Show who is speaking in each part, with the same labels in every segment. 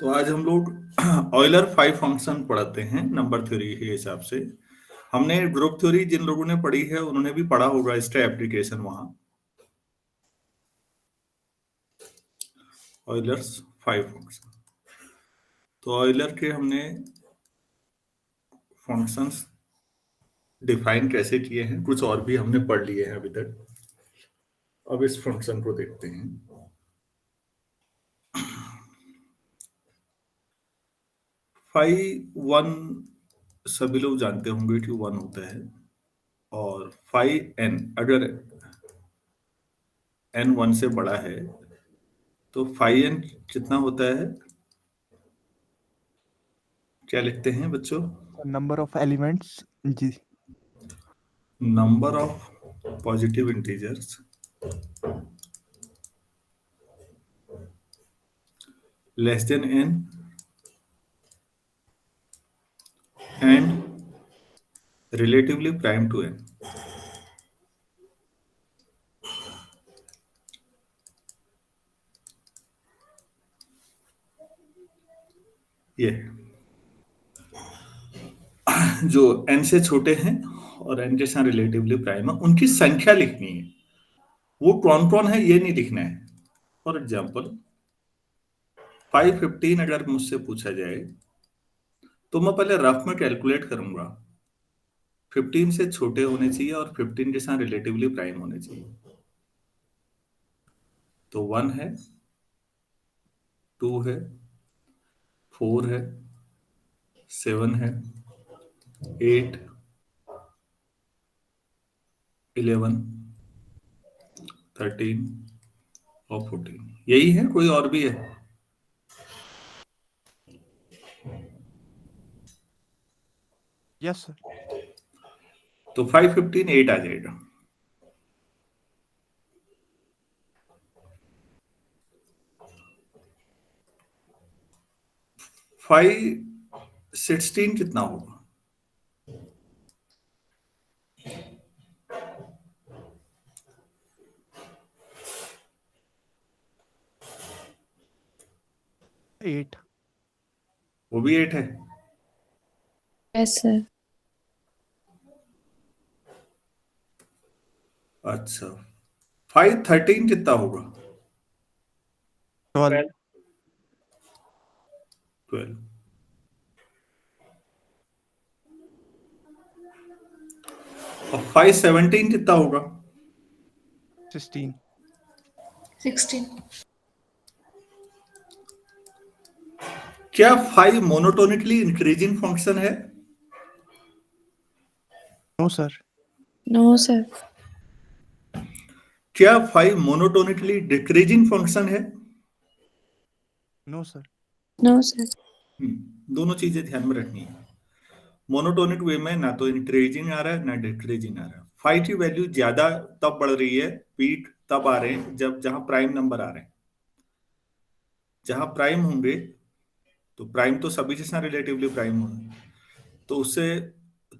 Speaker 1: तो आज हम लोग ऑयलर फाइव फंक्शन पढ़ते हैं नंबर थ्योरी के हिसाब से। हमने ग्रुप थ्योरी जिन लोगों ने पढ़ी है उन्होंने भी पढ़ा होगा इसका एप्लीकेशन वहां। ऑयलर्स फाइव फंक्शन, तो ऑयलर के हमने फंक्शंस डिफाइन कैसे किए हैं, कुछ और भी हमने पढ़ लिए हैं अभी तक। अब इस फंक्शन को देखते हैं। फाइव वन सभी लोग जानते होंगे कि वन होता है, और फाइव एन अगर एन वन से बड़ा है तो फाइव एन कितना होता है, क्या लिखते हैं बच्चों?
Speaker 2: नंबर ऑफ एलिमेंट्स जी।
Speaker 1: Number of positive integers less than n and relatively prime to n. ये जो एन से छोटे हैं और एन के साथ रिलेटिवली प्राइम है उनकी संख्या लिखनी है, वो कौन कौन है ये नहीं लिखना है। फॉर एग्जाम्पल 515 अगर मुझसे पूछा जाए तो मैं पहले रफ में कैलकुलेट करूंगा। 15 से छोटे होने चाहिए और 15 के साथ रिलेटिवली प्राइम होने चाहिए। तो 1 है, 2 है, 4 है, 7 है, 8, 11, 13 और 14। यही है, कोई और भी है?
Speaker 2: Yes sir.
Speaker 1: तो 515 8 आ जाएगा। 516 कितना होगा?
Speaker 2: 8।
Speaker 1: वो भी 8 है।
Speaker 3: Yes sir.
Speaker 1: अच्छा, 513 कितना होगा?
Speaker 2: 12।
Speaker 1: 12। और 517 कितना होगा?
Speaker 2: 16।
Speaker 3: 16।
Speaker 1: क्या 5 मोनोटोनिकली इंक्रीजिंग फंक्शन है?
Speaker 2: No sir.
Speaker 3: No sir.
Speaker 1: क्या 5 मोनोटोनिकली डिक्रीजिंग फंक्शन है?
Speaker 2: No sir.
Speaker 3: No sir.
Speaker 1: दोनों चीजें ध्यान में रखनी है। मोनोटोनिक वे में ना तो इंक्रीजिंग आ रहा है ना डिक्रीजिंग आ रहा है। 5 की वैल्यू ज्यादा तब बढ़ रही है, पीक तब आ रहे हैं जब जहां प्राइम नंबर आ रहे हैं। जहां प्राइम होंगे तो प्राइम तो सभी के साथ रिलेटिवली प्राइम होंगे, तो उससे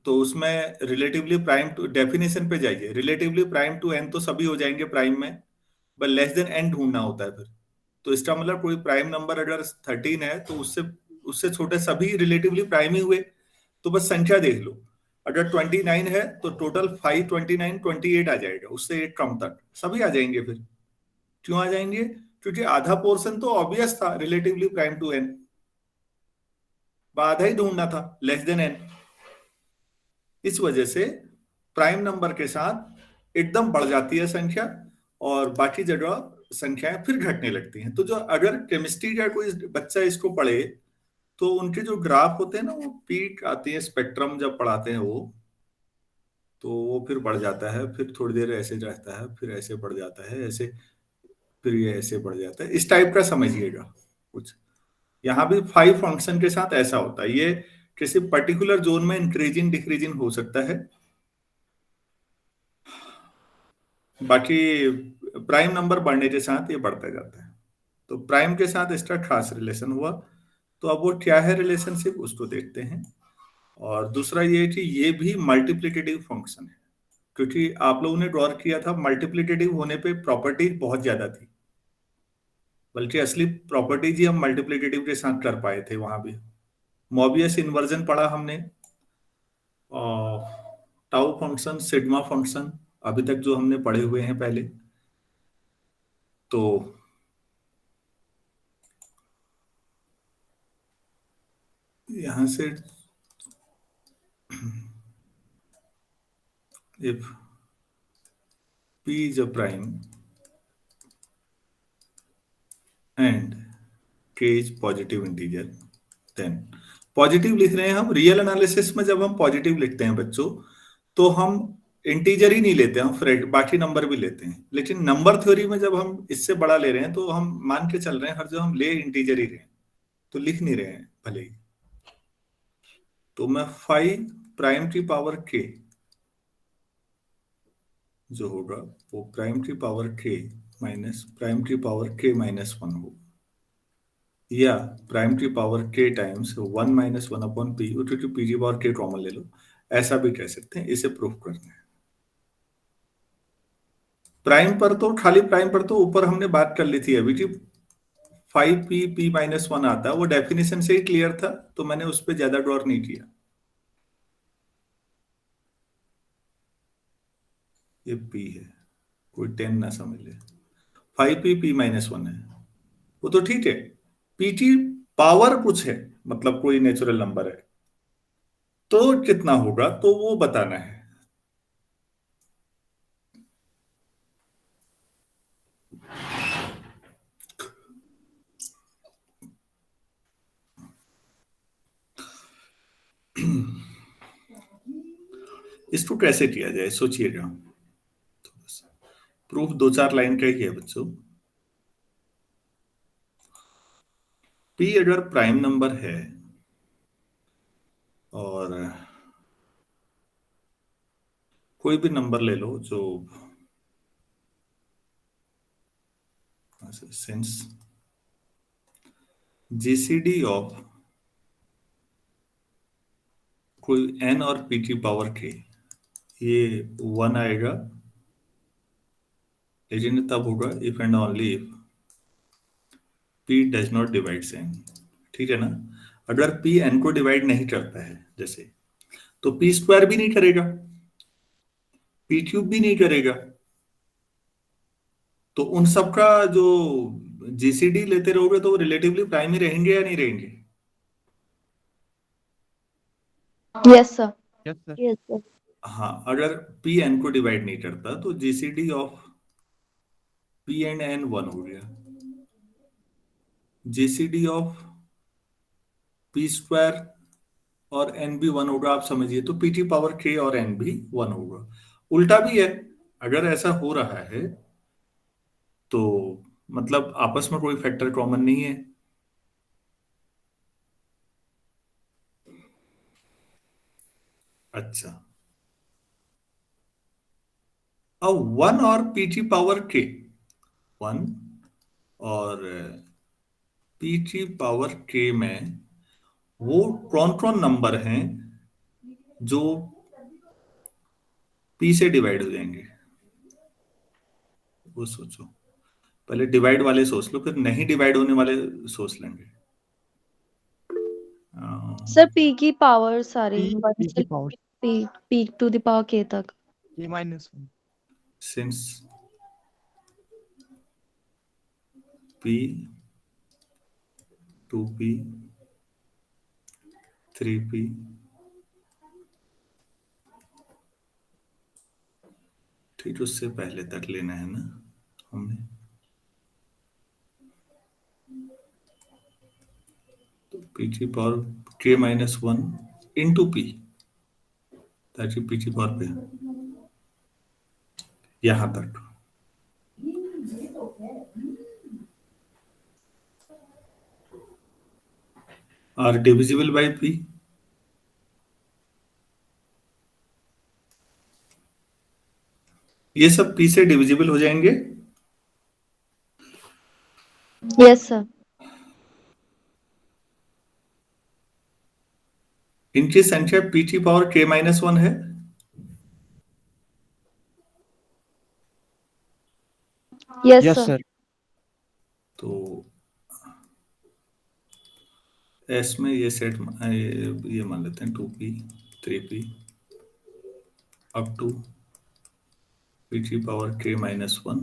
Speaker 1: तो उसमें रिलेटिवली प्राइम टू डेफिनेशन पे जाइए। रिलेटिवली प्राइम टू एन तो सभी हो जाएंगे प्राइम में, बट लेस देन एन ढूंढना होता है फिर। तो इसका मतलब कोई प्राइम नंबर अगर 13 है तो उससे उससे छोटे सभी रिलेटिवली प्राइम ही हुए। तो बस संख्या देख लो, अगर 29 है तो टोटल 5 29 28 आ जाएगा, उससे एक कम तक सभी आ जाएंगे फिर। क्यों आ जाएंगे? क्योंकि आधा पोर्शन तो ऑब्वियस था रिलेटिवली प्राइम टू एन, आधा ही ढूंढना था लेस देन एन। इस वजह से प्राइम नंबर के साथ एकदम बढ़ जाती है संख्या और बाकी जगह संख्याएं फिर घटने लगती हैं। तो जो अगर केमिस्ट्री का कोई बच्चा इसको पढ़े तो उनके जो ग्राफ होते हैं ना, वो पीक आती है, स्पेक्ट्रम जब पढ़ाते हैं वो, तो वो फिर बढ़ जाता है, फिर थोड़ी देर ऐसे रहता है, फिर ऐसे बढ़ जाता है, ऐसे, फिर ये ऐसे बढ़ जाता है। इस टाइप का समझिएगा कुछ। यहाँ भी 5 फंक्शन के साथ ऐसा होता है। ये किसी पर्टिकुलर जोन में इंक्रीजिंग डिक्रीजिंग हो सकता है, बाकी प्राइम नंबर बढ़ने के साथ ये बढ़ता जाता है। तो प्राइम के साथ इसका खास रिलेशन हुआ। तो अब वो क्या है रिलेशनशिप, उसको देखते हैं। और दूसरा ये कि ये भी मल्टीप्लिकेटिव फंक्शन है, क्योंकि आप लोगों ने गौर किया था मल्टीप्लिकेटिव होने पे प्रॉपर्टी बहुत ज्यादा थी। बल्कि असली प्रॉपर्टीज ही हम मल्टीप्लिकेटिव के साथ कर पाए थे वहां भी। मोबियस इन्वर्जन पढ़ा हमने, टाउ फंक्शन, सिग्मा फंक्शन, अभी तक जो हमने पढ़े हुए हैं पहले। तो यहां से if p is a prime and k is positive integer, then positive लिख रहे हैं हम। रियल एनालिसिस में जब हम पॉजिटिव लिखते हैं बच्चों, तो हम इंटीजर ही नहीं लेते, हम बाकी नंबर भी लेते हैं। लेकिन नंबर थ्योरी में जब हम इससे बड़ा ले रहे हैं तो हम मान के चल रहे हैं हर जो हम ले इंटीजर ही रहे हैं, तो लिख नहीं रहे हैं भले ही। तो मैं 5 प्राइम की पावर k जो होगा वो प्राइम की पावर k माइनस प्राइम की पावर k माइनस 1 होगा, या प्राइम की power k times 1 minus 1 upon P, क्योंकि पी की पावर k कॉमन ले लो, ऐसा भी कह सकते हैं। इसे प्रूफ करना है। प्राइम पर तो खाली प्राइम पर तो ऊपर हमने बात कर ली थी अभी कि 5p p माइनस 1 आता है, वो डेफिनेशन से ही क्लियर था, तो मैंने उस पर ज्यादा ड्रॉ नहीं किया। ये p है, कोई 10 ना समझ ले। 5p p माइनस 1 है, वो तो ठीक है। p की पावर कुछ है, मतलब कोई नेचुरल नंबर है, तो कितना होगा तो वो बताना है। इसको कैसे किया जाए सोचिएगा। प्रूफ 2-4 लाइन का ही है बच्चों। p अगर प्राइम नंबर है और कोई भी नंबर ले लो जो सिंस जीसीडी ऑफ कोई n और p की पावर k, ये 1 आएगा, लेकिन तब होगा if and only if p does not divide n। ठीक है ना। अगर p n को डिवाइड नहीं करता है जैसे, तो p स्क्वायर भी नहीं करेगा, p क्यूब भी नहीं करेगा। तो उन सब का जो जीसीडी लेते रहोगे तो रिलेटिवली प्राइम ही रहेंगे या नहीं रहेंगे?
Speaker 3: Yes, sir.
Speaker 2: Yes, sir.
Speaker 3: Yes, sir.
Speaker 1: हाँ, अगर p n को डिवाइड नहीं करता तो GCD of p and n 1 हो गया, जीसीडी ऑफ p स्क्वायर और n भी 1 होगा, आप समझिए। तो p की पावर k और n भी 1 होगा। उल्टा भी है, अगर ऐसा हो रहा है तो मतलब आपस में कोई फैक्टर कॉमन नहीं है। अच्छा, अब 1 और p की पावर k, 1 और p की पावर k में वो कौन कौन नंबर हैं जो p से डिवाइड हो जाएंगे, वो सोचो। पहले डिवाइड वाले सोच लो, फिर नहीं डिवाइड होने वाले सोच लेंगे।
Speaker 3: Sir, p की पावर सारी
Speaker 2: P
Speaker 3: 1
Speaker 2: की
Speaker 3: से
Speaker 2: power
Speaker 3: p to the power k तक।
Speaker 2: k minus 1.
Speaker 1: Since p 2p 3p ठीक, उससे पहले तक लेना है ना हमने। तो p की power k minus 1 into p, ताकि p की पावर पे यहां तक। और डिविजिबल बाय p, ये सब p से डिविजिबल हो जाएंगे।
Speaker 3: Yes, sir.
Speaker 1: इनकी संख्या p की पावर k माइनस 1 है।
Speaker 3: Yes,
Speaker 2: Yes,
Speaker 3: sir.
Speaker 2: sir.
Speaker 1: तो एस में ये सेट ये मान लेते हैं 2p 3p up to p power k minus 1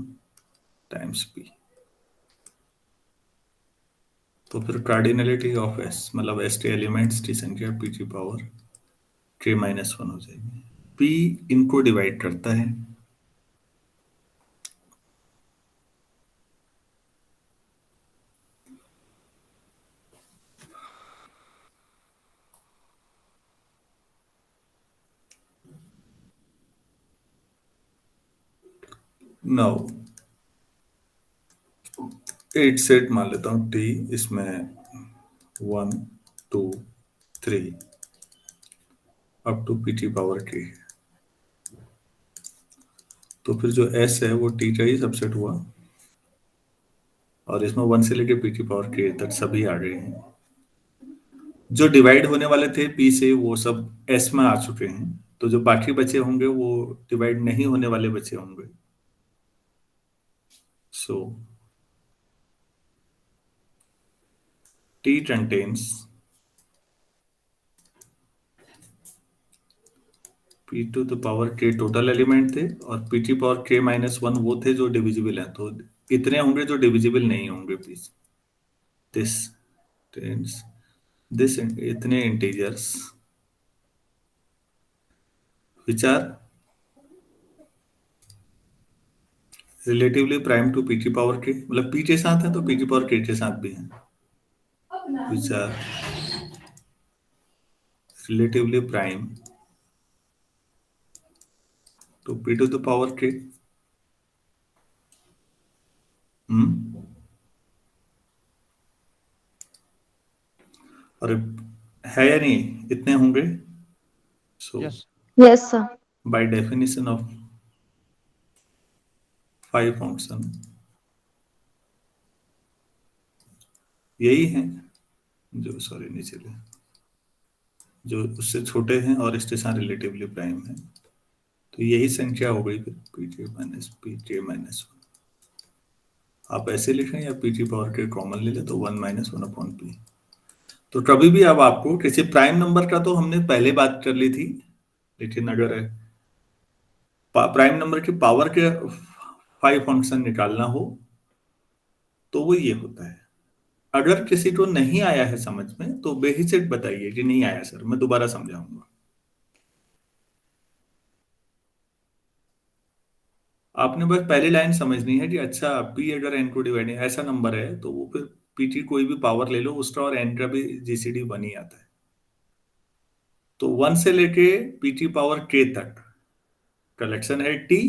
Speaker 1: times p। तो फिर कार्डिनलिटी ऑफ एस मतलब एस टी एलिमेंट्स की संख्या p पावर k माइनस 1 हो जाएगी। p इनको डिवाइड करता है। नौ 8 सेट मान लेता हूँ टी, इसमें 1 2 3 up to p power k। तो फिर जो s है वो t का ही सबसेट हुआ और इसमें 1 से लेके p पावर k तक सभी आ गए हैं। जो डिवाइड होने वाले थे p से वो सब s में आ चुके हैं, तो जो बाकी बचे होंगे वो डिवाइड नहीं होने वाले बचे होंगे। So t contains p to the power k total element थे और p पावर k माइनस 1 वो थे जो डिविजिबल हैं। तो इतने होंगे जो डिविजिबल नहीं होंगे p। दिस टेंस दिस इतने integers which are relatively prime to p की पावर k, मतलब p के साथ है तो p की पावर k के साथ भी है, which are relatively prime to p to the power k। और है या नहीं, इतने होंगे। सो
Speaker 2: Yes.
Speaker 3: Yes, sir.
Speaker 1: by definition of phi function यही है जो सॉरी नीचे ले जो उससे छोटे हैं और इसके साथ रिलेटिवली प्राइम है। तो यही संख्या हो गई फिर pj माइनस pj माइनस 1। आप ऐसे लिखें या pj पावर के कॉमन ले ले तो 1 माइनस 1 अपॉन p। तो कभी भी अब आपको किसी प्राइम नंबर का तो हमने पहले बात कर ली थी, लेकिन अगर प्राइम नंबर की पावर के 5 फंक्शन निकालना हो तो वो ये होता है। अगर किसी को नहीं आया है समझ में तो बेहिचक बताइए कि नहीं आया सर, मैं दोबारा समझाऊंगा। आपने बस पहली लाइन समझनी है कि अच्छा p अगर n को डिवाइड ऐसा नंबर है तो वो फिर p की कोई भी पावर ले लो उसका और n का भी जीसीडी 1 ही आता है। तो 1 से लेके p की पावर k तक कलेक्शन है t,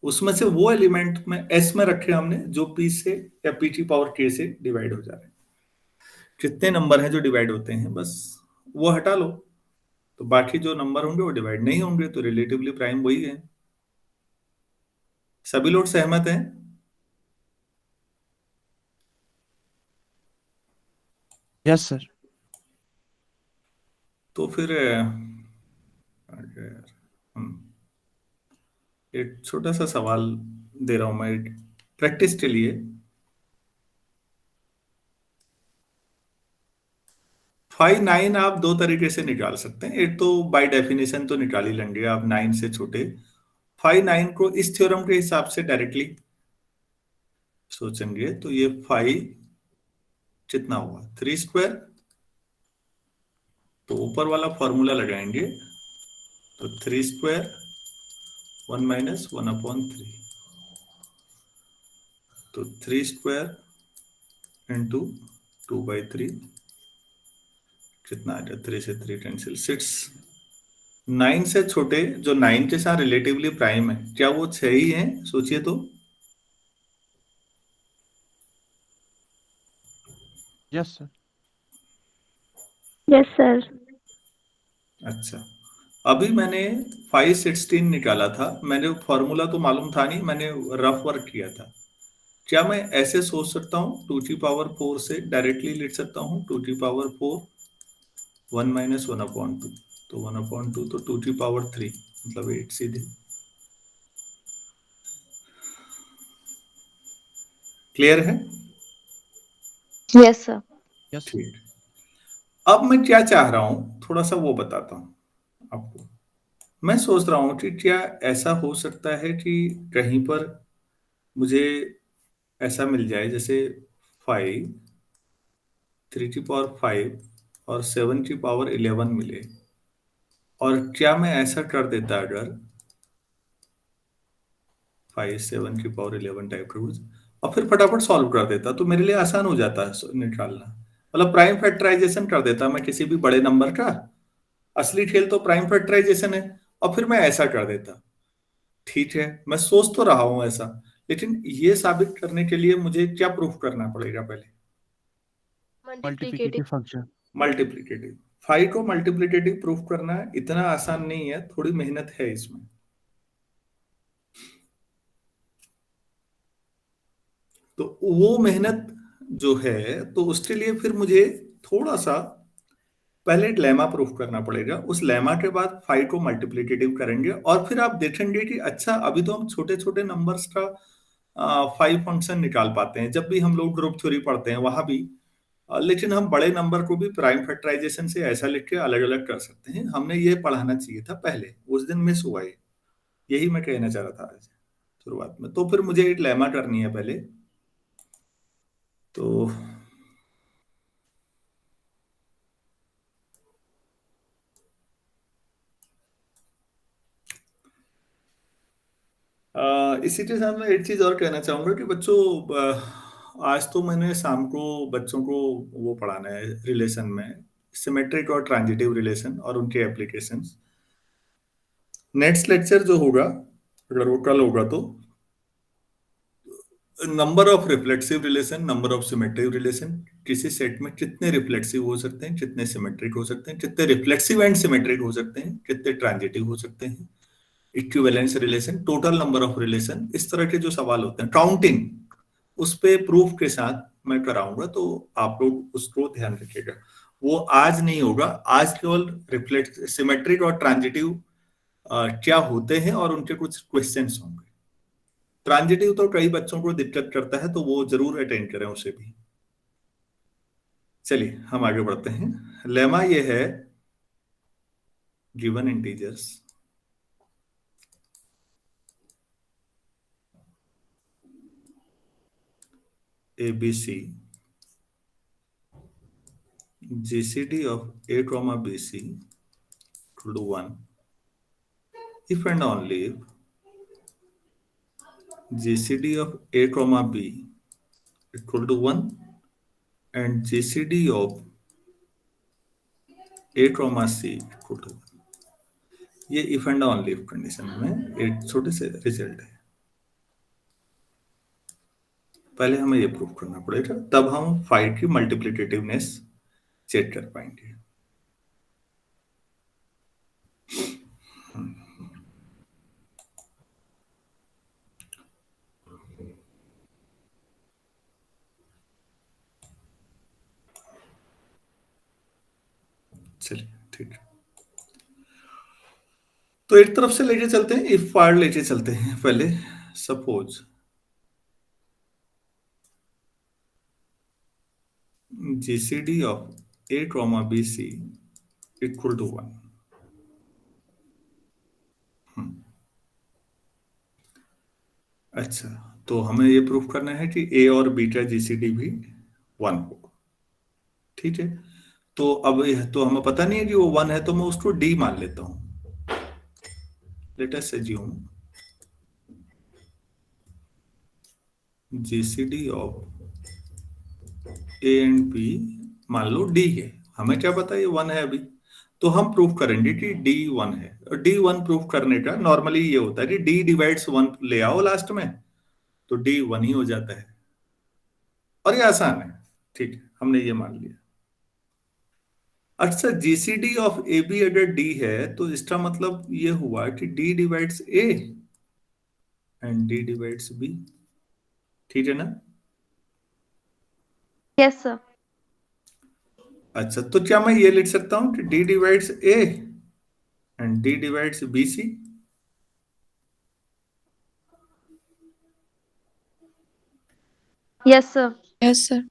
Speaker 1: उसमें से वो एलिमेंट में s में रखे हमने जो p से या p की पावर k से डिवाइड हो जा रहे हैं। कितने नंबर हैं जो डिवाइड होते हैं बस वो हटा लो, तो बाकी जो नंबर होंगे वो डिवाइड नहीं होंगे, तो रिलेटिवली प्राइम वही है। सभी लोग सहमत हैं?
Speaker 2: Yes, sir.
Speaker 1: तो फिर एक छोटा सा सवाल दे रहा हूं मैं प्रैक्टिस के लिए। 5 9 आप दो तरीके से निकाल सकते हैं। एक तो बाय डेफिनेशन तो निकाल ही लेंगे आप 9 से छोटे। 5 9 को इस थ्योरम के हिसाब से डायरेक्टली सोचेंगे तो ये 5 कितना हुआ 3 स्क्वायर, तो ऊपर वाला फॉर्मूला लगाएंगे तो 3 स्क्वायर 1 माइनस 1 अपॉन 3, तो 3 स्क्वायर इंटू 2/3 कितना आ गया, 3 से 3 कैंसिल 6। 9 से छोटे जो 9 के साथ रिलेटिवली प्राइम है क्या वो 6 ही है? सोचिए तो।
Speaker 2: Yes, sir.
Speaker 3: Yes, sir.
Speaker 1: अच्छा, अभी मैंने 516 निकाला था, मैंने फॉर्मूला तो मालूम था नहीं, मैंने रफ वर्क किया था। क्या मैं ऐसे सोच सकता हूँ 2 की पावर 4 से डायरेक्टली लिख सकता हूँ 2 की पावर 4 1 माइनस 1 अपॉन 2, तो 1 अपॉन 2 तो 2 की पावर 3 मतलब 8 सीधे। क्लियर है?
Speaker 3: Yes, sir.
Speaker 2: Yes, sir.
Speaker 1: ठीक, अब मैं क्या चाह रहा हूं थोड़ा सा वो बताता हूं आपको। मैं सोच रहा हूं कि क्या ऐसा हो सकता है कि कहीं पर मुझे ऐसा मिल जाए जैसे 5, 3 की पावर 5 और 7 की पावर 11 मिले, और क्या मैं ऐसा कर देता अगर 5 7 की पावर 11 टाइप रूल्स, और फिर फटाफट सॉल्व कर देता, तो मेरे लिए आसान हो जाता है निकालना। मतलब प्राइम फैक्टराइजेशन कर देता मैं किसी भी बड़े नंबर का। असली खेल तो प्राइम फैक्टराइजेशन है, और फिर मैं ऐसा कर देता। ठीक है, मैं सोच तो रहा हूं ऐसा, लेकिन ये साबित करने के लिए मुझे क्या प्रूफ करना पड़ेगा पहले?
Speaker 3: Multiplicative.
Speaker 2: Multiplicative function.
Speaker 1: मल्टीप्लिकेटिव। 5 को मल्टीप्लिकेटिव प्रूफ करना इतना आसान नहीं है, थोड़ी मेहनत है इसमें। तो वो मेहनत जो है, तो उसके लिए फिर मुझे थोड़ा सा पहले एक लेमा प्रूफ करना पड़ेगा। उस लेमा के बाद 5 को मल्टीप्लिकेटिव करेंगे, और फिर आप देखेंगे कि अच्छा, अभी तो हम छोटे छोटे नंबर्स का 5 फंक्शन निकाल पाते हैं, जब भी हम लोग ग्रुप थ्योरी पढ़ते हैं वहां भी। लेकिन हम बड़े नंबर को भी प्राइम फैक्टराइजेशन से ऐसा लिख के अलग अलग कर सकते हैं। हमने ये पढ़ाना चाहिए था पहले, उस दिन मिस हुआ ये। यही मैं कहना चाह रहा था आज शुरुआत में। तो फिर मुझे एक लेमा करनी है पहले। तो इसी के साथ मैं एक चीज और कहना चाहूंगा कि बच्चों, आज तो मैंने शाम को बच्चों को वो पढ़ाना है रिलेशन में, सिमेट्रिक और ट्रांजिटिव रिलेशन और उनके एप्लीकेशंस। नेक्स्ट लेक्चर जो होगा, अगर वो कल होगा, तो number of reflexive relation, number of symmetric relation, किसी सेट में कितने रिफ्लेक्सिव हो सकते हैं, कितने सिमेट्रिक हो सकते हैं, कितने रिफ्लेक्सिव एंड सिमेट्रिक हो सकते हैं, कितने ट्रांजिटिव हो सकते हैं, equivalence relation, total number of relation, इस तरह के जो सवाल होते हैं काउंटिंग, उस पे प्रूफ के साथ मैं कराऊंगा। तो आप लोग उसको ध्यान रखिएगा। वो आज नहीं होगा, आज केवल रिफ्लेक्स सिमेट्रिक और ट्रांजिटिव क्या होते हैं और उनके कुछ क्वेश्चंस होंगे। ट्रांजिटिव तो कई बच्चों को दिक्कत करता है, तो वो जरूर अटेंड करें उसे भी। चलिए हम आगे बढ़ते हैं। लेमा ये है, given integers ABC, GCD of A comma BC equal to 1 if and only if GCD of A comma B equal to 1 and GCD of A comma C equal to 1। ये if and only if condition में एक छोटे से result है। पहले हमें ये prove करना पड़ेगा, तब हम 5 की मल्टीप्लिकेटिवनेस चेक कर पाएंगे। चलिए ठीक है, तो एक तरफ से लेके चलते हैं, इफ पार्ट लेके चलते हैं पहले। Suppose GCD of A comma BC equal to 1। अच्छा, तो हमें ये प्रूफ करना है कि A और B का GCD भी 1 होगा। ठीक है, तो अब तो हमें पता नहीं है कि वो 1 है, तो मैं उसको D मान लेता हूं। Let us assume GCD of A and B मान लो D है। हमें क्या पता ये 1 है अभी, तो हम प्रूफ करेंगे कि D 1 है। और D 1 प्रूफ करने का नॉर्मली ये होता है कि D डिवाइड्स 1 ले आओ लास्ट में, तो D 1 ही हो जाता है, और ये आसान है। ठीक है, हमने ये मान लिया। अच्छा, GCD ऑफ ए बी अगर D है, तो इसका मतलब ये हुआ कि D divides A and D divides B। ठीक है ना?
Speaker 3: Yes, sir.
Speaker 1: अच्छा, तो क्या मैं ये लिख सकता हूं कि D divides A and D divides BC?
Speaker 3: Yes, sir.
Speaker 4: Yes, sir.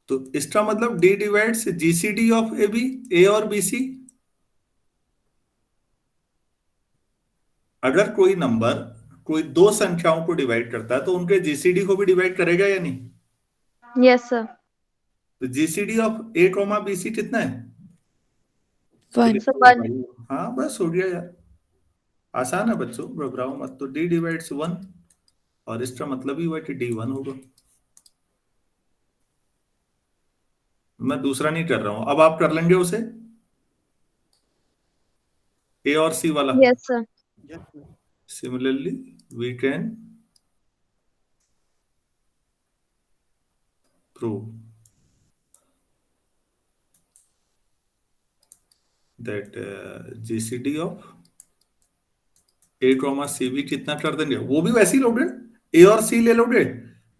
Speaker 1: तो इसका मतलब D divides GCD of A B, A और बी सी। अगर कोई नंबर कोई दो संख्याओं को डिवाइड करता है तो उनके जीसीडी को भी डिवाइड करेगा या नहीं?
Speaker 3: Yes sir.
Speaker 1: तो GCD of A comma B C कितना है? तो
Speaker 2: 1.
Speaker 1: लिख
Speaker 3: सर
Speaker 1: दो
Speaker 3: 1।
Speaker 1: भाई। हाँ बस हो गया यार, आसान है बच्चों, घबराओ मत। तो डी डिवाइड्स वन, और इसका मतलब ही हुआ कि डी वन होगा। मैं दूसरा नहीं कर रहा हूं, अब आप कर लेंगे उसे, ए और सी वाला।
Speaker 3: Yes sir.
Speaker 2: Yes, sir.
Speaker 1: Similarly we can prove that GCD of A comma C भी कितना कर देंगे, वो भी वैसे ही लोगे, ए और सी ले लोगे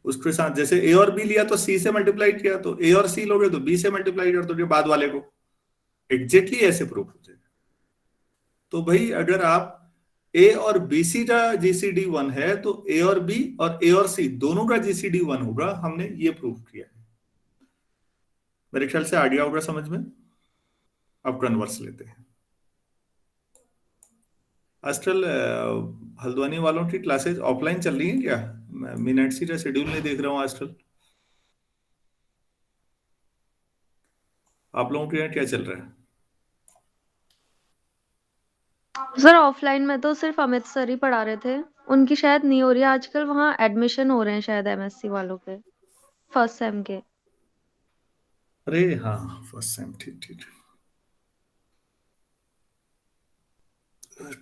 Speaker 1: उसके साथ। जैसे ए और बी लिया तो सी से मल्टीप्लाई किया, तो ए और सी लोगे तो बी से मल्टीप्लाई कर दोगे बाद वाले को। एग्जैक्टली ऐसे प्रूफ हो जाएगा। तो भाई अगर आप ए और बी सी का जीसीडी वन है तो ए और बी और ए और सी दोनों का जीसीडी वन होगा। हमने ये प्रूफ किया है। मेरे ख्याल से आ गया होगा समझ में। अब कन्वर्स लेते हैं। आजकल हल्द्वानी वालों की क्लासेस ऑफलाइन चल रही हैं क्या? मैं मीनाक्षी का शेड्यूल नहीं देख रहा हूँ आजकल। आप लोगों के यहाँ क्या चल रहा है?
Speaker 3: सर ऑफलाइन में तो सिर्फ अमित सर ही पढ़ा रहे थे, उनकी शायद नहीं हो रही है आजकल। वहाँ एडमिशन हो रहे हैं शायद एमएससी वालों के, फर्स्ट सेम के।
Speaker 1: अरे हाँ, फर्स्ट टाइम, ठीक ठीक।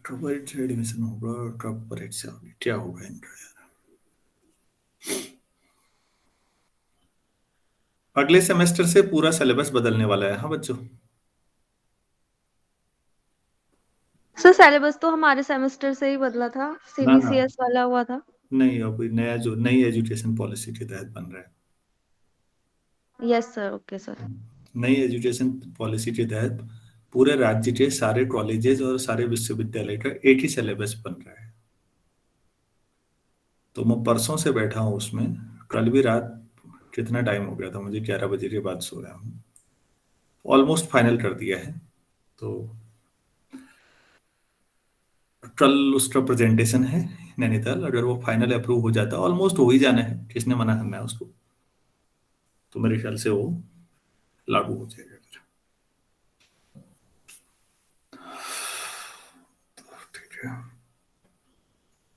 Speaker 1: कब एडमिशन होगा, कब परीक्षा होगी, क्या होगा इनका यार। अगले सेमेस्टर से पूरा सिलेबस बदलने वाला है। हाँ बच्चों,
Speaker 3: सर सिलेबस तो हमारे सेमेस्टर से ही बदला था,
Speaker 1: ना ना,
Speaker 3: सीबीसीएस वाला हुआ था।
Speaker 1: नहीं, अब नया जो नई एजुकेशन पॉलिसी के तहत बन रहा है।
Speaker 3: Yes sir. Okay sir.
Speaker 1: नई एजुकेशन पॉलिसी के तहत पूरे राज्य के सारे कॉलेजेस और सारे विश्वविद्यालय का एक ही सिलेबस बन रहा है। तो मैं परसों से बैठा हूँ उसमें। कल भी रात कितना टाइम हो गया था मुझे, 11 बजे के बाद सोया हूँ। ऑलमोस्ट फाइनल कर दिया है। तो कल उसका प्रेजेंटेशन है नैनीताल। अगर वो फाइनल अप्रूव हो जाता है, ऑलमोस्ट हो ही जाना है, किसने मना करना है उसको, तो मेरे ख्याल से वो लागू हो जाएगा। ठीक है,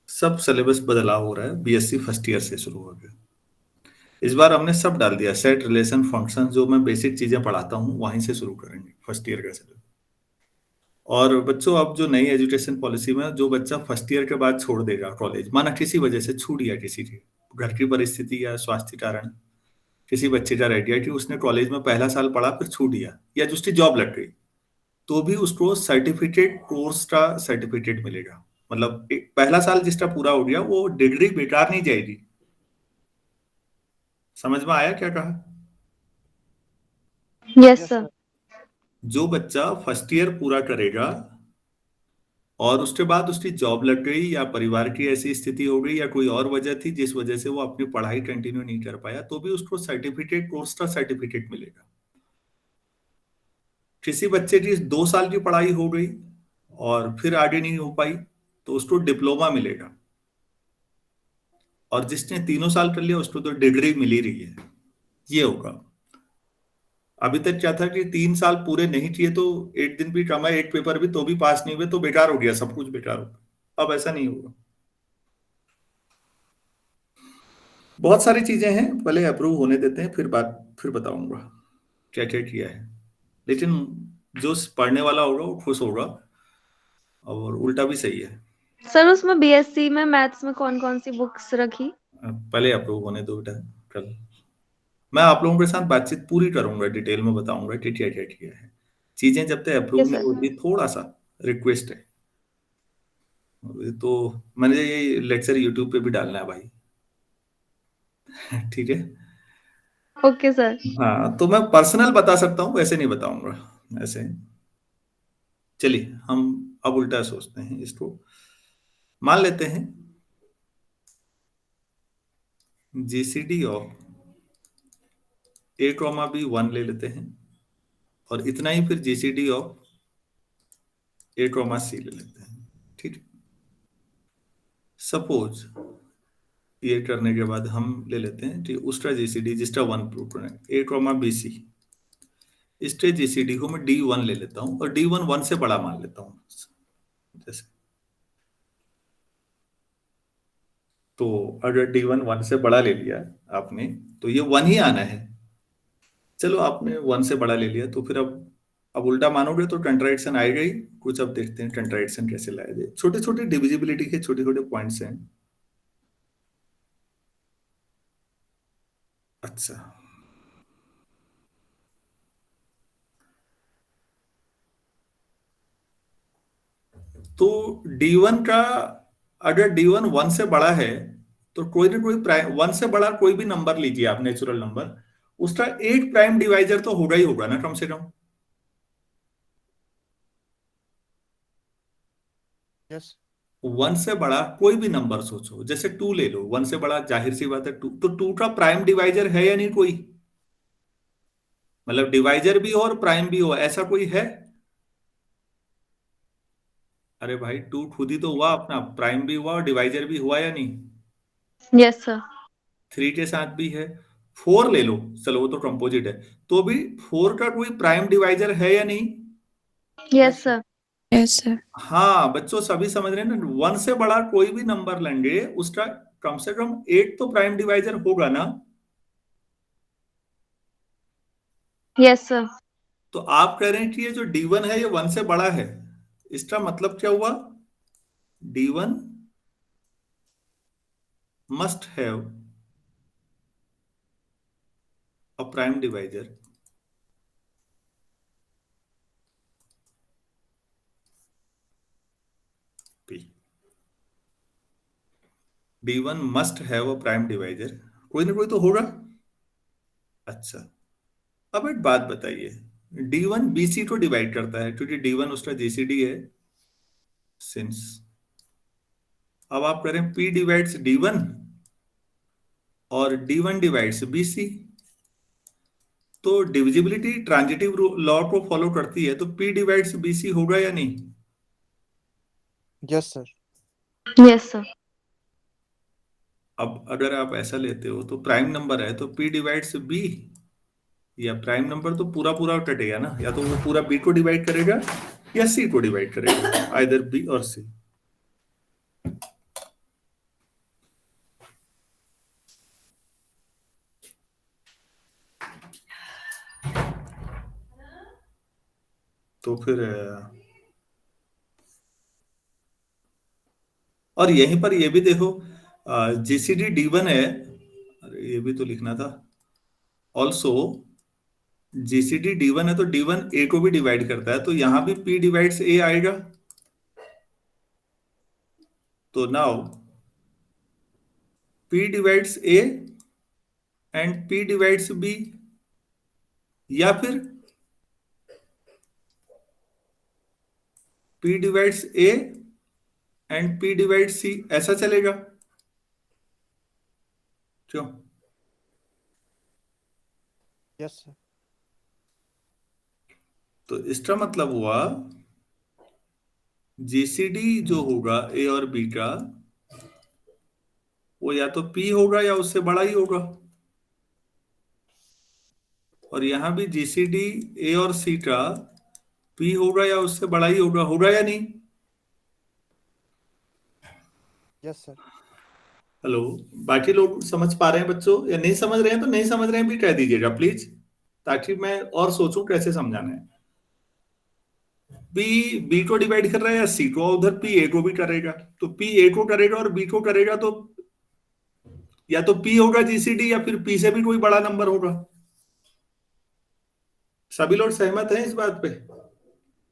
Speaker 1: सब सिलेबस बदलाव हो रहा है। बीएससी फर्स्ट ईयर से शुरू हो गया। इस बार हमने सब डाल दिया, सेट, रिलेशन, फंक्शन, जो मैं बेसिक चीजें पढ़ाता हूँ वहीं से शुरू करेंगे फर्स्ट ईयर का सिलेबस। और बच्चों, अब जो नई एजुकेशन पॉलिसी में, जो बच्चा फर्स्ट ईयर के बाद छोड़ देगा कॉलेज, माना किसी वजह से छूट गया, किसी की घर की परिस्थिति या स्वास्थ्य कारण किसी बच्चे का रह गया कि उसने कॉलेज में पहला साल पढ़ा फिर छूट गया, या जो उसकी जॉब लग गई, तो भी उसको सर्टिफिकेट, कोर्स का सर्टिफिकेट मिलेगा। मतलब पहला साल जिसका पूरा हो गया, वो डिग्री बेकार नहीं जाएगी। समझ में आया क्या कहा?
Speaker 3: Yes
Speaker 2: Yes,
Speaker 3: sir.
Speaker 2: sir.
Speaker 1: जो बच्चा फर्स्ट ईयर पूरा करेगा और उसके बाद उसकी जॉब लग गई, या परिवार की ऐसी स्थिति हो गई, या कोई और वजह थी जिस वजह से वो अपनी पढ़ाई कंटिन्यू नहीं कर पाया, तो भी उसको सर्टिफिकेट, कोर्स का सर्टिफिकेट मिलेगा। किसी बच्चे की 2 साल की पढ़ाई हो गई और फिर आगे नहीं हो पाई, तो उसको डिप्लोमा मिलेगा। और जिसने 3 साल कर लिया उसको तो डिग्री मिल ही रही है। ये होगा। अभी तक क्या था कि 3 साल पूरे नहीं किए तो एक दिन भी कम है, एक पेपर भी तो भी पास नहीं हुए तो बेकार हो गया, सब कुछ बेकार हो गया। अब ऐसा नहीं होगा। बहुत सारी चीजें हैं, पहले अप्रूव होने देते हैं, फिर बताऊंगा क्या क्या किया है। लेकिन जो पढ़ने वाला होगा वो खुश होगा, और उल्टा भी सही है।
Speaker 3: सर उसमें बीएससी में मैथ्स में कौन कौन सी बुक्स रखी?
Speaker 1: पहले अप्रूव होने दो बेटा। कल मैं आप लोगों के साथ बातचीत पूरी करूंगा, डिटेल में बताऊंगा कि क्या क्या किया है। चीजें जब तक अप्रूव
Speaker 3: यस
Speaker 1: नहीं
Speaker 3: सर।
Speaker 1: होती, थोड़ा सा रिक्वेस्ट है। तो मैंने ये लेक्चर यूट्यूब पे भी डालना है भाई। ठीक है।
Speaker 3: Okay sir.
Speaker 1: हाँ, तो मैं पर्सनल बता सकता हूँ, वैसे नहीं बताऊंगा ऐसे। चलिए हम अब उल्टा सोचते हैं इसको। मान लेते हैं जीसीडी ऑफ A, B 1 ले लेते हैं और इतना ही फिर GCD ऑफ A, C ले लेते हैं। ठीक, सपोज ये करने के बाद हम ले लेते हैं ठीक, उसका GCD जिसका 1 प्रूव करना है, A, B, C, इसके GCD को मैं D1 ले लेता हूं और D1 1 से बड़ा मान लेता हूं। जैसे तो अगर D1 1 से बड़ा ले लिया आपने तो ये 1 ही आना है। चलो आपने 1 से बड़ा ले लिया तो फिर अब उल्टा मानोगे तो कंट्राडिक्शन आएगा ही कुछ। अब देखते हैं कंट्राडिक्शन कैसे लाया जाए। छोटे छोटे डिविजिबिलिटी के छोटे छोटे पॉइंट्स हैं। अच्छा, तो D1 का अगर D1 1 से बड़ा है तो कोई ना कोई प्राइम 1 से बड़ा कोई भी नंबर लीजिए आप, नेचुरल नंबर, उसका एक प्राइम डिवाइजर तो होगा ही होगा ना कम से कम।
Speaker 2: यस
Speaker 1: 1 से बड़ा कोई भी नंबर सोचो, जैसे 2 ले लो, 1 से बड़ा जाहिर सी बात है 2, तो 2 का प्राइम डिवाइजर है या नहीं कोई? मतलब डिवाइजर भी हो और प्राइम भी हो, ऐसा कोई है? अरे भाई 2 खुद ही तो हुआ अपना, प्राइम भी हुआ और डिवाइजर भी हुआ या नहीं?
Speaker 3: Yes sir.
Speaker 1: 3 के साथ भी है। 4 ले लो, चलो वो तो कंपोजिट है, तो भी 4 का कोई प्राइम डिवाइजर है या नहीं?
Speaker 3: Yes sir.
Speaker 4: Yes sir.
Speaker 1: हाँ बच्चों, सभी समझ रहे हैं ना, 1 से बड़ा कोई भी नंबर लेंगे उसका कम से कम 8 तो प्राइम डिवाइजर होगा ना।
Speaker 3: Yes sir.
Speaker 1: तो आप कह रहे हैं कि ये जो D1 है ये 1 से बड़ा है, इसका मतलब क्या हुआ? D1 must have a prime divisor P। D1 must have a prime divisor, कोई ना कोई तो होगा। अच्छा, अब एक बात बताइए, D1 BC को डिवाइड करता है क्योंकि D1 उसका GCD है सिंस। अब आप करें P डिवाइड्स D1 और D1 डिवाइड्स BC, तो डिविजिबिलिटी ट्रांजिटिव लॉ को फॉलो करती है, तो P डिवाइड्स BC होगा या नहीं?
Speaker 2: Yes sir.
Speaker 3: Yes sir.
Speaker 1: अब अगर आप ऐसा लेते हो तो प्राइम नंबर है तो P डिवाइड्स B, या प्राइम नंबर तो पूरा पूरा कटेगा ना, या तो वो पूरा B को डिवाइड करेगा या C को डिवाइड करेगा, आइदर B और C। तो फिर और यहीं पर ये भी देखो, GCD D1 है, अरे ये भी तो लिखना था, ऑल्सो GCD D1 है तो D1 A को भी डिवाइड करता है, तो यहां भी P डिवाइड्स A आएगा। तो now P divides A and P divides B, या फिर P divides A and P divides C, ऐसा चलेगा क्यों?
Speaker 2: Yes sir.
Speaker 1: तो इसका मतलब हुआ GCD जो होगा A और B का, वो या तो P होगा या उससे बड़ा ही होगा, और यहां भी GCD A और C का P होगा या उससे बड़ा ही होगा, होगा या नहीं?
Speaker 2: Yes sir.
Speaker 1: हेलो, बाकी लोग समझ पा रहे हैं बच्चों, या नहीं समझ रहे हैं? तो नहीं समझ रहे हैं भी कह दीजिएगा प्लीज, ताकि मैं और सोचूं कैसे समझाना है। B को डिवाइड कर रहा है या C को, उधर P A को भी करेगा, तो P A को करेगा और B को करेगा, तो या तो P होगा GCD या फिर P से भी कोई बड़ा नंबर होगा। सभी लोग सहमत हैं इस बात पे?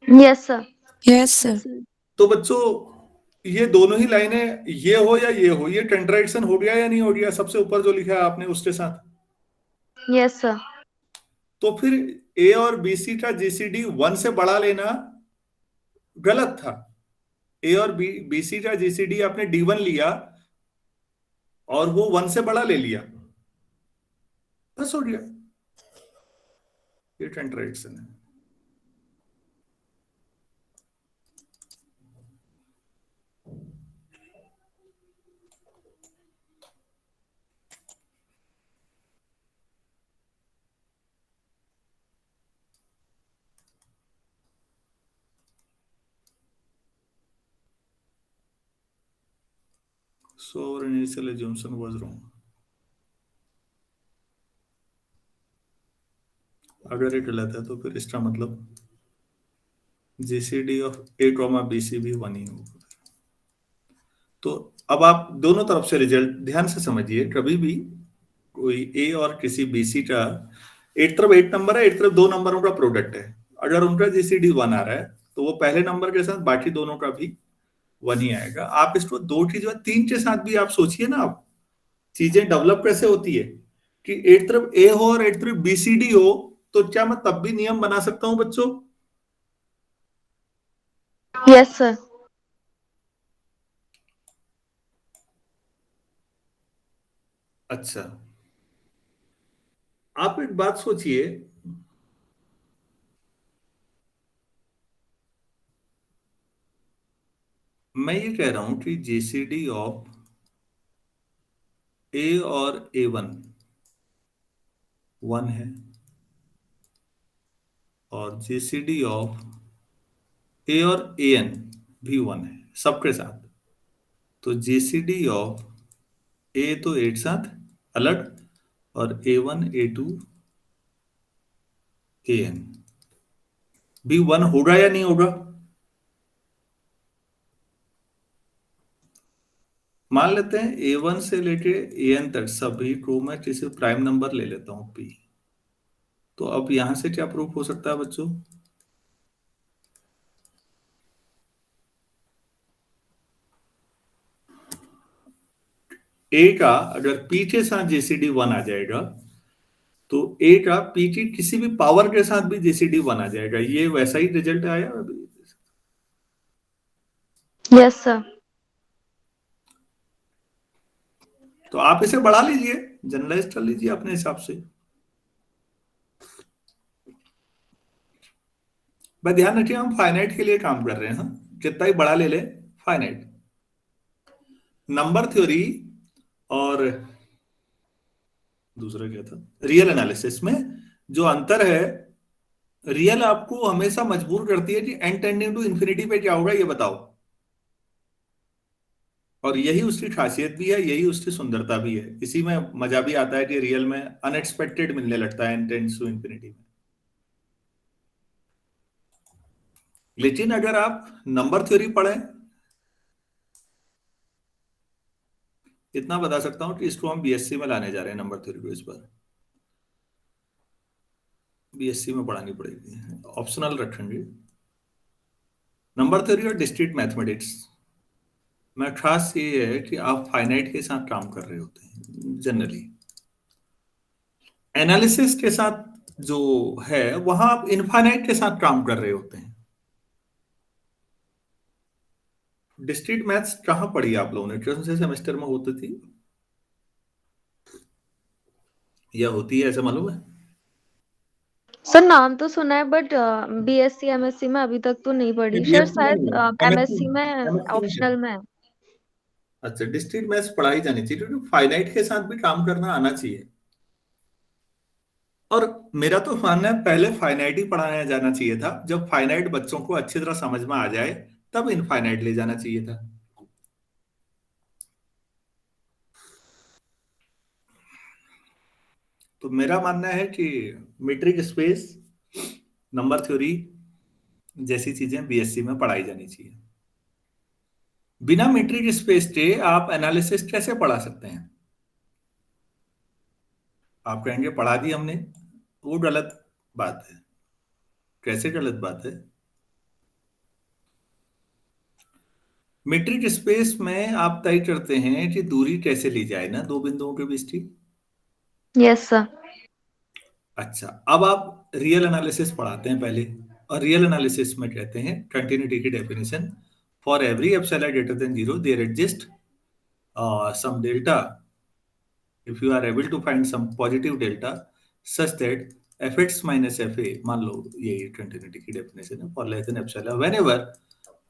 Speaker 3: Yes sir.
Speaker 4: Yes sir.
Speaker 1: तो बच्चों ये दोनों ही लाइनें, ये हो या ये हो, ये कंट्राडिक्शन हो गया या नहीं हो गया? सबसे ऊपर जो लिखा है आपने उसके साथ।
Speaker 3: Yes sir.
Speaker 1: तो फिर A और BC का GCD 1 से बड़ा लेना गलत था। A और BC का GCD आपने D1 लिया और वो 1 से बड़ा ले लिया, बस हो गया। ये ट्रांजैक्शन है। So our initial assumption was wrong. अगर ये गलत है तो फिर इसका मतलब GCD of A comma BC भी 1 ही होगा। तो अब आप दोनों तरफ से रिजल्ट ध्यान से समझिए। कभी भी कोई ए और किसी बीसी का एक तरफ 8 नंबर है, एक तरफ 2 नंबरों का प्रोडक्ट है, अगर उनका जीसीडी 1 आ रहा है तो वो पहले नंबर के साथ बाकी दोनों का भी 1 ही आएगा। आप इसको 2 की जो है 3 के साथ भी आप सोचिए ना, आप चीजें डेवलप कैसे होती है कि एक तरफ ए हो और एक तरफ बीसीडी हो, तो क्या मैं तब भी नियम बना सकता हूं बच्चों?
Speaker 3: Yes sir.
Speaker 1: अच्छा, आप एक बात सोचिए, मैं ये कह रहा हूं कि जीसीडी ऑफ ए और A1 1 है और जीसीडी ऑफ ए और AN भी 1 है सबके साथ। तो जीसीडी ऑफ ए तो एक साथ अलग और A1 A2 AN भी 1 होगा या नहीं होगा? मान लेते हैं A1 से लेके AN तक सभी को मैं किसी प्राइम नंबर ले लेता हूं P। तो अब यहां से क्या प्रूफ हो सकता है बच्चों? A का अगर P के साथ जीसीडी 1 आ जाएगा तो A का P की किसी भी पावर के साथ भी जीसीडी 1 आ जाएगा। ये वैसा ही रिजल्ट आया अभी।
Speaker 3: Yes sir.
Speaker 1: तो आप इसे बढ़ा लीजिए, जनरलाइज कर लीजिए अपने हिसाब से। भाई ध्यान रखिए, हम फाइनाइट के लिए काम कर रहे हैं। कितना ही बड़ा ले ले, फाइनाइट। नंबर थ्योरी और दूसरा क्या था, रियल एनालिसिस में जो अंतर है, रियल आपको हमेशा मजबूर करती है कि n टेंडिंग टू इन्फिनिटी पे क्या होगा ये बताओ, और यही उसकी खासियत भी है, यही उसकी सुंदरता भी है। इसी में मजा भी आता है कि रियल में अनएक्सपेक्टेड मिलने लगता है n टेंड्स टू इन्फिनिटी में। लेकिन अगर आप नंबर थ्योरी पढ़ें, इतना बता सकता हूं कि इसको हम बीएससी में लाने जा रहे हैं नंबर थ्योरी को। इस बार बीएससी में पढ़ानी पड़ेगी, ऑप्शनल रखेंगे। नंबर थ्योरी और डिस्क्रीट मैथमेटिक्स में खास ये है कि आप फाइनाइट के साथ काम कर रहे होते हैं जनरली। एनालिसिस के साथ जो है वहां आप इनफाइनाइट के साथ काम कर रहे होते हैं। डिस्क्रीट मैथ्स कहाँ पढ़ी आप लोगों ने? कौन से सेमेस्टर में होती थी या होती है, ऐसा मालूम है?
Speaker 3: सर नाम तो सुना है बट बीएससी एमएससी में अभी तक तो नहीं पढ़ी सर, शायद एमएससी में ऑप्शनल में है।
Speaker 1: अच्छा, डिस्क्रीट मैथ्स पढ़ाई जानी चाहिए क्योंकि फाइनाइट के साथ भी काम करना आना चाहिए। और मेरा तो मानना है पहले फाइनाइट ही पढ़ाया जाना चाहिए था। जब फाइनाइट बच्चों को अच्छी तरह समझ में आ जाए तब इनफाइनाइट ले जाना चाहिए था। तो मेरा मानना है कि मीट्रिक स्पेस, नंबर थ्योरी जैसी चीजें बीएससी में पढ़ाई जानी चाहिए। बिना मीट्रिक स्पेस के आप एनालिसिस कैसे पढ़ा सकते हैं? आप कहेंगे पढ़ा दी हमने, वो गलत बात है। कैसे गलत बात है? मीट्रिक स्पेस में आप तय करते हैं कि दूरी कैसे ली जाए ना दो बिंदुओं के बीच की।
Speaker 3: Yes sir.
Speaker 1: अच्छा, अब आप रियल एनालिसिस पढ़ाते हैं पहले, और रियल एनालिसिस में कहते हैं कंटिन्यूटी की definition, for every epsilon greater than 0 there exist some delta if you are able to find some positive delta such that F x minus F A, मान लो ये कंटिन्यूटी की डेफिनेशन है, for less than epsilon whenever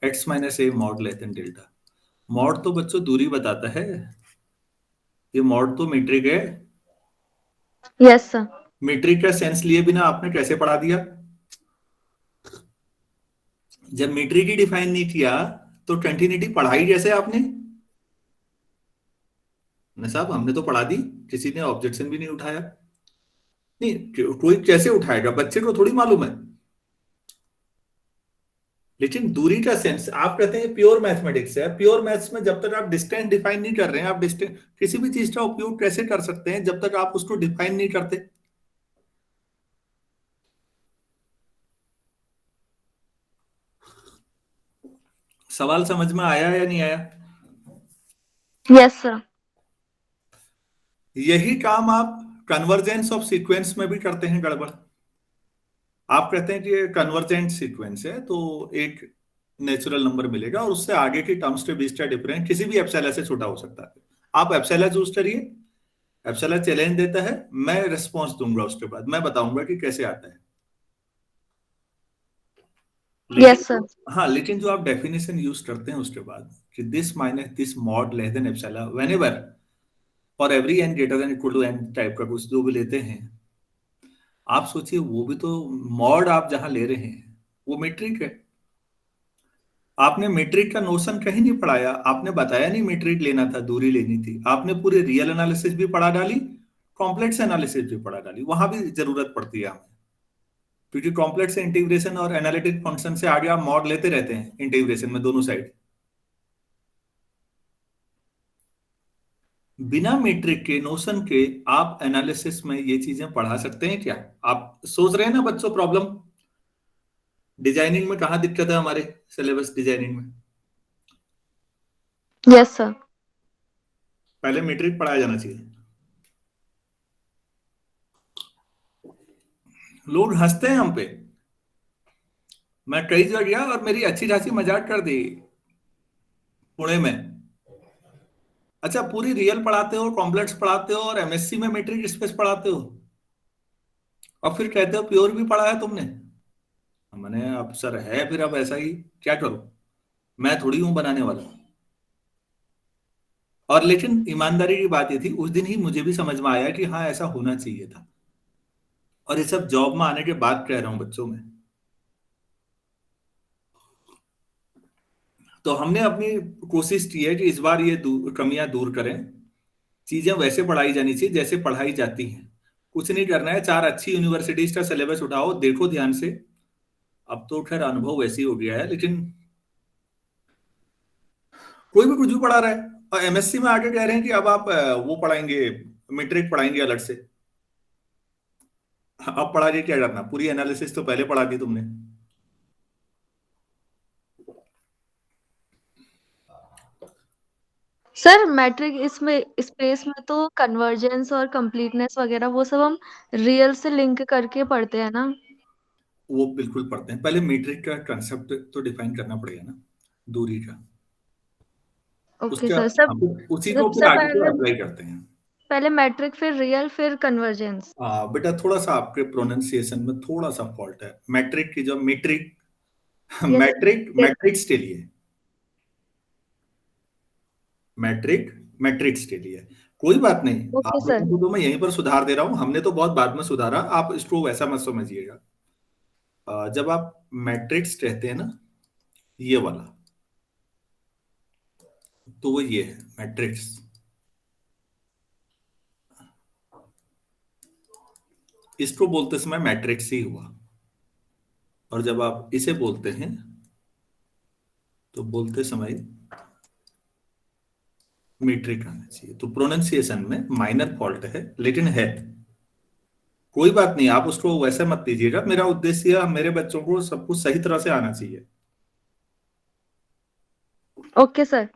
Speaker 1: x minus A mod less then delta. Mod तो बच्चों दूरी बताता है, ये मॉड तो मीट्रिक है।
Speaker 3: Yes sir.
Speaker 1: मीट्रिक का सेंस लिए बिना आपने कैसे पढ़ा दिया? जब मीट्रिक ही डिफाइन नहीं किया तो कंटिन्यूटी पढ़ाई कैसे आपने? न साहब, हमने तो पढ़ा दी, किसी ने ऑब्जेक्शन भी नहीं उठाया। नहीं, कोई कैसे उठाएगा, बच्चे को थोड़ी मालूम है। लेकिन दूरी का सेंस आप कहते हैं प्योर मैथमेटिक्स है। प्योर मैथ्स में जब तक आप डिस्टेंस डिफाइन नहीं कर रहे हैं, आप डिस्टेंस किसी भी चीज का उपयोग कैसे कर सकते हैं जब तक आप उसको डिफाइन नहीं करते? सवाल समझ में आया या नहीं आया?
Speaker 3: Yes sir.
Speaker 1: यही काम आप कन्वर्जेंस ऑफ सीक्वेंस में भी करते हैं गड़बड़। आप कहते हैं कि ये कन्वर्जेंट सीक्वेंस है तो एक नेचुरल नंबर मिलेगा और उससे आगे की टर्म्स के बीच का डिफरेंस किसी भी एप्सिलॉन से छोटा हो सकता है। आप एप्सिलॉन चूज करिए, एप्सिलॉन चैलेंज देता है, मैं रिस्पॉन्स दूंगा, उसके बाद मैं बताऊंगा कि कैसे आता है।
Speaker 3: Yes sir.
Speaker 1: हाँ, लेकिन जो आप डेफिनेशन यूज करते हैं उसके बाद कि this minus this mod less than epsilon whenever और every N greater than equal to N type का कुछ जो भी लेते हैं, आप सोचिए वो भी तो मॉड आप जहां ले रहे हैं वो मीट्रिक है। आपने मीट्रिक का नोशन कहीं नहीं पढ़ाया, आपने बताया नहीं मीट्रिक लेना था, दूरी लेनी थी। आपने पूरे रियल एनालिसिस भी पढ़ा डाली, कॉम्प्लेक्स एनालिसिस भी पढ़ा डाली, वहां भी जरूरत पड़ती है हमें, क्योंकि कॉम्प्लेक्स इंटीग्रेशन और एनालिटिक फंक्शन से आगे आप मॉड लेते रहते हैं इंटीग्रेशन में दोनों साइड। बिना मीट्रिक के नोशन के आप एनालिसिस में ये चीजें पढ़ा सकते हैं क्या? आप सोच रहे हैं ना बच्चों, प्रॉब्लम डिजाइनिंग में कहाँ दिक्कत है हमारे सिलेबस डिजाइनिंग में?
Speaker 3: Yes sir.
Speaker 1: पहले मीट्रिक पढ़ाया जाना चाहिए। लोग हंसते हैं हम पे, मैं कई जगह गया और मेरी अच्छी खासी मजाक कर दी पुणे में। अच्छा, पूरी रियल पढ़ाते हो, कॉम्प्लेक्स पढ़ाते हो और एमएससी में मीट्रिक स्पेस पढ़ाते हो और फिर कहते हो प्योर भी पढ़ा है तुमने? मैंने, अब सर है फिर अब ऐसा ही क्या करूं, मैं थोड़ी हूं बनाने वाला। और लेकिन ईमानदारी की बात ये थी, उस दिन ही मुझे भी समझ में आया कि हाँ ऐसा होना चाहिए था। और ये सब जॉब में आने के बाद कह रहा हूं बच्चों में। तो हमने अपनी कोशिश की है कि इस बार ये कमियां दूर करें, चीजें वैसे पढ़ाई जानी चाहिए जैसे पढ़ाई जाती हैं। कुछ नहीं करना है, 4 अच्छी यूनिवर्सिटीज का सिलेबस उठाओ, देखो ध्यान से। अब तो खैर अनुभव वैसे ही हो गया है, लेकिन कोई भी कुछ भी पढ़ा रहा है। और एमएससी में आगे कह रहे हैं कि अब आप वो पढ़ाएंगे, मीट्रिक पढ़ाएंगे अलग से। अब पढ़ा के क्या करना, पूरी एनालिसिस तो पहले पढ़ा दी तुमने।
Speaker 3: सर मैट्रिक इसमें स्पेस में तो कन्वर्जेंस और कंप्लीटनेस वगैरह वो सब हम रियल से लिंक करके पढ़ते हैं ना।
Speaker 1: वो बिल्कुल पढ़ते हैं, पहले मीट्रिक का कंसेप्ट तो डिफाइन करना पड़ेगा ना, दूरी का।
Speaker 3: ओके
Speaker 1: उसका
Speaker 3: सर। सब
Speaker 1: उसी को फिर
Speaker 3: सब
Speaker 1: आगे को
Speaker 3: पहले
Speaker 1: अप्लाई करते हैं।
Speaker 3: पहले मैट्रिक फिर रियल फिर कन्वर्जेंस।
Speaker 1: बेटा थोड़ा सा आपके प्रोनाउंसिएशन में थोड़ा सा फॉल्ट है। मैट्रिक की जो मीट्रिक
Speaker 3: यस।
Speaker 1: मैट्रिक मैट्रिक्स के लिए, मैट्रिक मैट्रिक्स के लिए कोई बात नहीं।
Speaker 3: ओके
Speaker 1: आप
Speaker 3: सर।
Speaker 1: लोगों को तो मैं यहीं पर सुधार दे रहा हूं, हमने तो बहुत बाद में सुधारा, आप इसको वैसा मत समझिएगा। जब आप मैट्रिक्स कहते हैं ना, ये वाला, तो वो ये है मैट्रिक्स। इसको बोलते समय मैट्रिक्स ही हुआ, और जब आप इसे बोलते हैं तो बोलते समय मीट्रिक आना चाहिए। तो प्रोनाउंसिएशन में माइनर फॉल्ट है, लेकिन है, कोई बात नहीं, आप उसको वैसे मत लीजिएगा। मेरा उद्देश्य है मेरे बच्चों को सब कुछ सही तरह से आना चाहिए।
Speaker 3: Okay sir.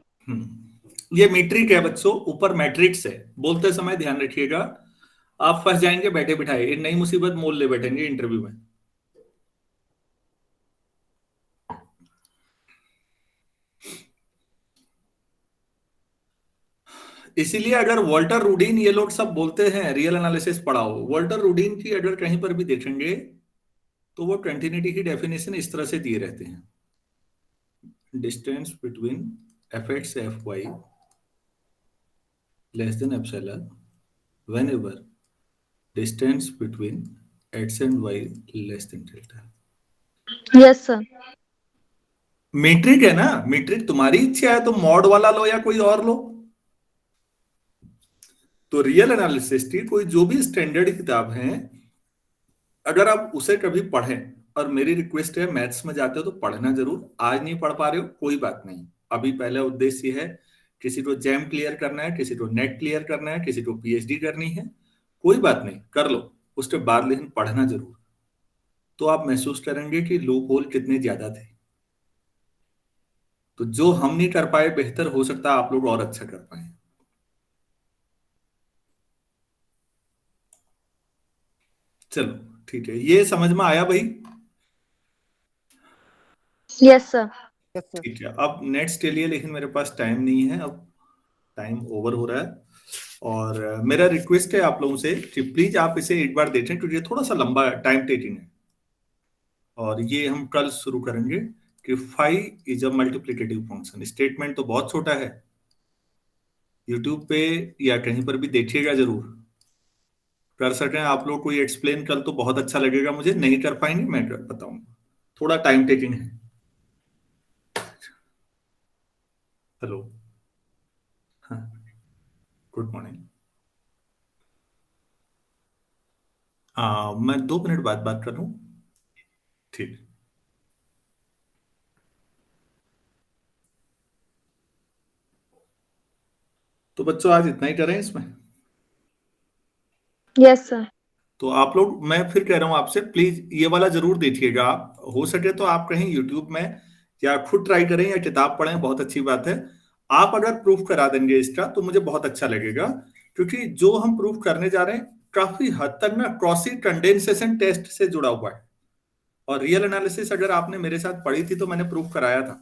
Speaker 1: ये मीट्रिक है बच्चों, ऊपर मैट्रिक्स है, बोलते समय ध्यान रखिएगा। आप फंस जाएंगे बैठे बिठाए, एक नई मुसीबत मोल ले बैठेंगे इंटरव्यू में। इसीलिए अगर वॉल्टर रूडीन, ये लोग सब बोलते हैं रियल एनालिसिस पढ़ाओ, वॉल्टर रूडीन की अगर कहीं पर भी देखेंगे तो वो कंटिन्यूटी की डेफिनेशन इस तरह से दिए रहते हैं, distance between F X F Y less than epsilon whenever distance between x and y less than delta.
Speaker 3: Yes sir.
Speaker 1: Metric है ना, मीट्रिक तुम्हारी इच्छा है तो मॉड वाला लो या कोई और लो। तो रियल एनालिसिस की कोई जो भी स्टैंडर्ड किताब है, अगर आप उसे कभी पढ़ें, और मेरी रिक्वेस्ट है मैथ्स में जाते हो तो पढ़ना जरूर, आज नहीं पढ़ पा रहे हो कोई बात नहीं, अभी पहला उद्देश्य है किसी को जैम क्लियर करना है, किसी को नेट क्लियर करना है, किसी को पीएचडी करनी है, कोई बात नहीं कर लो, उसके बाद लेकिन पढ़ना जरूर, तो आप महसूस करेंगे कि लूप होल कितने ज्यादा थे। तो जो हम नहीं कर पाए बेहतर हो सकता है आप लोग और अच्छा कर पाए। चलो ठीक है, ये समझ में आया भाई?
Speaker 3: Yes sir.
Speaker 2: Yes, sir.
Speaker 1: ठीक है, अब नेक्स्ट के लिए लेकिन मेरे पास टाइम नहीं है, अब टाइम ओवर हो रहा है, और मेरा रिक्वेस्ट है आप लोगों से कि प्लीज आप इसे एक बार देखें क्योंकि ये थोड़ा सा लंबा टाइम टेकिंग है, और ये हम कल शुरू करेंगे कि phi is a multiplicative function. Statement तो बहुत छोटा है, यूट्यूब पे या कहीं पर भी देखिएगा जरूर, कर सकें आप लोग कोई एक्सप्लेन कल तो बहुत अच्छा लगेगा मुझे, नहीं कर पाएंगे मैं बताऊंगा, थोड़ा टाइम टेकिंग है। हेलो, हाँ, गुड मॉर्निंग। मैं 2 मिनट बाद बात कर लूं, ठीक। तो बच्चों आज इतना ही करें इसमें।
Speaker 3: Yes sir.
Speaker 1: तो आप लोग, मैं फिर कह रहा हूं आपसे, प्लीज ये वाला जरूर देखिएगा, आप हो सके तो आप कहीं यूट्यूब में या खुद ट्राई करें या किताब पढ़ें, बहुत अच्छी बात है। आप अगर प्रूफ करा देंगे इसका तो मुझे बहुत अच्छा लगेगा, क्योंकि जो हम प्रूफ करने जा रहे हैं काफी हद तक ना क्रॉसी कंडेंसेशन टेस्ट से जुड़ा हुआ है, और रियल एनालिसिस अगर आपने मेरे साथ पढ़ी थी तो मैंने प्रूफ कराया था,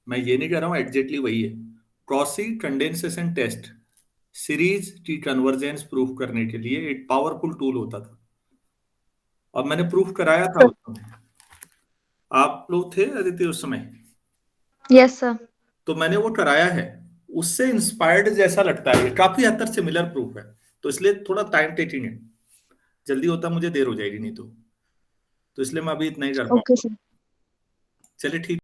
Speaker 1: मैं ये नहीं कह रहा हूं एग्जैक्टली वही है। क्रॉसी कंडेंसेशन टेस्ट सीरीज की कन्वर्जेंस प्रूफ करने के लिए एक पावरफुल टूल होता था, और मैंने प्रूफ कराया था उसमें। आप लोग थे अदिति उस समय?
Speaker 3: Yes sir.
Speaker 1: तो मैंने वो कराया है, उससे इंस्पायर्ड जैसा लगता है, ये काफी हद तक सिमिलर प्रूफ है, तो इसलिए थोड़ा टाइम टेकिंग है, जल्दी होता मुझे देर हो जाएगी नहीं तो इसलिए मैं अभी इतना ही कर
Speaker 3: ओके
Speaker 1: पाऊंगा।
Speaker 3: सर।
Speaker 1: चलिए ठीक।